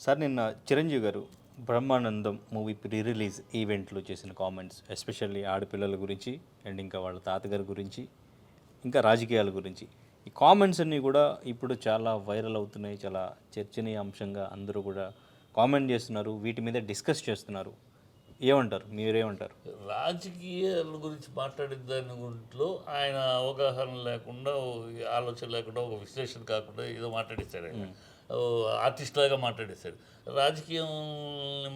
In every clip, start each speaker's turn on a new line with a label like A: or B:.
A: Sir నిన్న చిరంజీవి గారు Brahmanandam movie pre release ఈవెంట్లో చేసిన కామెంట్స్ ఎస్పెషల్లీ ఆడపిల్లల గురించి అండ్ ఇంకా వాళ్ళ తాతగారి గురించి ఇంకా రాజకీయాల గురించి ఈ కామెంట్స్ అన్నీ కూడా ఇప్పుడు చాలా వైరల్ అవుతున్నాయి, చాలా చర్చనీయాంశంగా అందరూ కూడా కామెంట్ చేస్తున్నారు, వీటి మీద డిస్కస్ చేస్తున్నారు. ఏమంటారు, మీరేమంటారు?
B: రాజకీయాల గురించి మాట్లాడిన దాని గుంట్లో ఆయన అవగాహన లేకుండా ఆలోచన లేకుండా ఒక విశ్లేషణ కాకుండా ఏదో మాట్లాడేశాడు ఆయన. ఆర్టిస్ట్ లాగా మాట్లాడేశాడు. రాజకీయం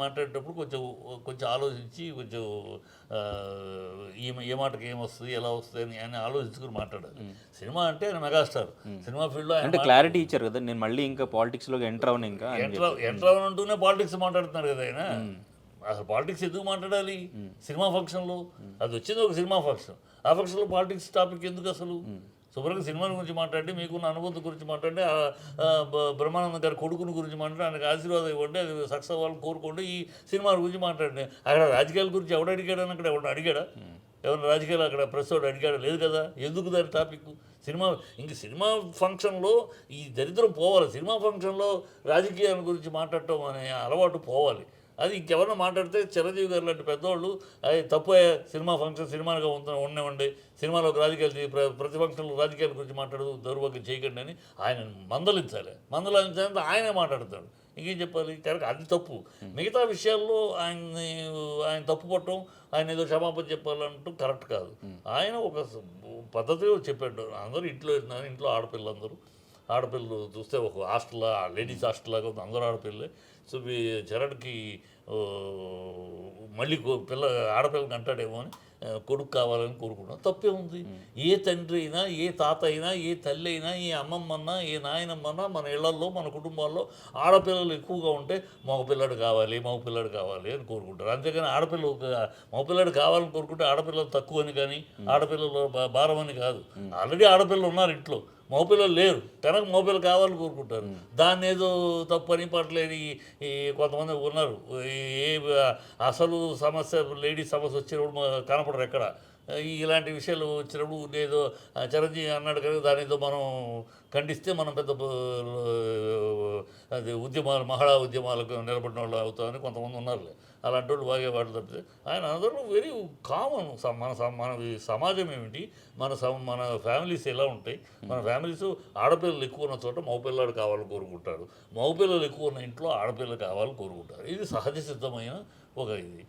B: మాట్లాడేటప్పుడు కొంచెం కొంచెం ఆలోచించి కొంచెం ఏ మాటకి ఏమొస్తుంది ఎలా వస్తుంది అని ఆయన ఆలోచించుకుని మాట్లాడాలి. సినిమా అంటే ఆయన మెగాస్టార్. సినిమా ఫీల్డ్లో
A: అంటే క్లారిటీ ఇచ్చారు కదా, నేను మళ్ళీ ఇంకా పాలిటిక్స్లోకి ఎంటర్ అవను, ఇంకా
B: ఎంటర్ అవ్వనంటూనే పాలిటిక్స్ మాట్లాడుతున్నారు కదా ఆయన. అసలు పాలిటిక్స్ ఎందుకు మాట్లాడాలి సినిమా ఫంక్షన్లో? అది వచ్చింది ఒక సినిమా ఫంక్షన్, ఆ ఫంక్షన్లో పాలిటిక్స్ టాపిక్ ఎందుకు అసలు? శుభ్రంగా సినిమా గురించి మాట్లాడి, మీకున్న అనుబంధం గురించి మాట్లాడి, బ్రహ్మానందం గారి కొడుకుని గురించి మాట్లాడి, ఆయనకు ఆశీర్వాదం ఇవ్వండి, అది సక్సెస్ అవ్వాలని కోరుకోండి, ఈ సినిమా గురించి మాట్లాడండి. అక్కడ రాజకీయాల గురించి ఎవడు అడిగాడని అక్కడ ఎవరు అడిగాడా? ఎవరైనా రాజకీయాలు అక్కడ ప్రెస్ వాడు అడిగాడా? లేదు కదా. ఎందుకు దాని టాపిక్? సినిమా ఇంక సినిమా ఫంక్షన్లో ఈ దరిద్రం పోవాలి. సినిమా ఫంక్షన్లో రాజకీయాల గురించి మాట్లాడటం అనే అలవాటు పోవాలి. అది ఇంకెవరన్నా మాట్లాడితే చిరంజీవి గారు లాంటి పెద్దవాళ్ళు అది తప్పు, సినిమా ఫంక్షన్ సినిమాగా ఉండనివ్వండి, సినిమాలోకి రాజకీయాలు ప్రతి ఫంక్షన్లో రాజకీయాల గురించి మాట్లాడదు, దౌర్భాగ్యం చేయకండి అని ఆయన మందలించాలి. మందలించాలంటే ఆయనే మాట్లాడతాడు, ఇంకేం చెప్పాలి? కరెక్ట్, అది తప్పు. మిగతా విషయాల్లో ఆయన తప్పు పట్టడం, ఆయన ఏదో క్షమాపణ చెప్పాలంటూ కరెక్ట్ కాదు. ఆయన ఒక పద్ధతిలో చెప్పాడు. అందరూ ఇంట్లో ఆడపిల్లలు చూస్తే ఒక హాస్టల్, లేడీస్ హాస్టల్ లాగా ఉంది, అందరూ ఆడపిల్లలే. సో చరణ్కి మళ్ళీ ఆడపిల్లని అంటాడేమో అని కొడుకు కావాలని కోరుకుంటాం. తప్పే ఉంది. ఏ తండ్రి అయినా, ఏ తాత అయినా, ఏ తల్లి అయినా, ఏ అమ్మమ్మన్నా, ఏ నాయనమ్మన్నా మన ఇళ్లల్లో, మన కుటుంబాల్లో ఆడపిల్లలు ఎక్కువగా ఉంటే మగపిల్లాడు కావాలి అని కోరుకుంటారు. అంతేగాని మగపిల్లాడు కావాలని కోరుకుంటే ఆడపిల్లలు తక్కువ అని కానీ, ఆడపిల్లలు భారం అని కాదు. ఆల్రెడీ ఆడపిల్లలు ఉన్నారు ఇంట్లో, మగపిల్లలు లేరు కనుక మగపిల్లలు కావాలని కోరుకుంటారు. దాన్ని ఏదో తప్పని పట్టలేని కొంతమంది ఉన్నారు. అసలు సమస్య, లేడీస్ సమస్య వచ్చినప్పుడు కనపడరు ఎక్కడ. ఇలాంటి విషయాలు వచ్చినప్పుడు ఏదో చిరంజీవి అన్నాడు కనుక దాని ఏదో మనం ఖండిస్తే మనం పెద్ద అది మహిళా ఉద్యమాలకు నిలబడిన వాళ్ళు అవుతామని కొంతమంది ఉన్నారులే. అలాంటి వాళ్ళు బాగా వాడు తప్పితే ఆయన అందరూ వెరీ కామన్. మన సమాజం ఏమిటి, మన ఫ్యామిలీస్ ఎలా ఉంటాయి? మన ఫ్యామిలీస్ ఆడపిల్లలు ఎక్కువ ఉన్న చోట మగపిల్లాడు కావాలని కోరుకుంటారు, మగపిల్లలు ఎక్కువ ఉన్న ఇంట్లో ఆడపిల్లలు కావాలని కోరుకుంటారు. ఇది సహజ సిద్ధమైన ఒక ఇది.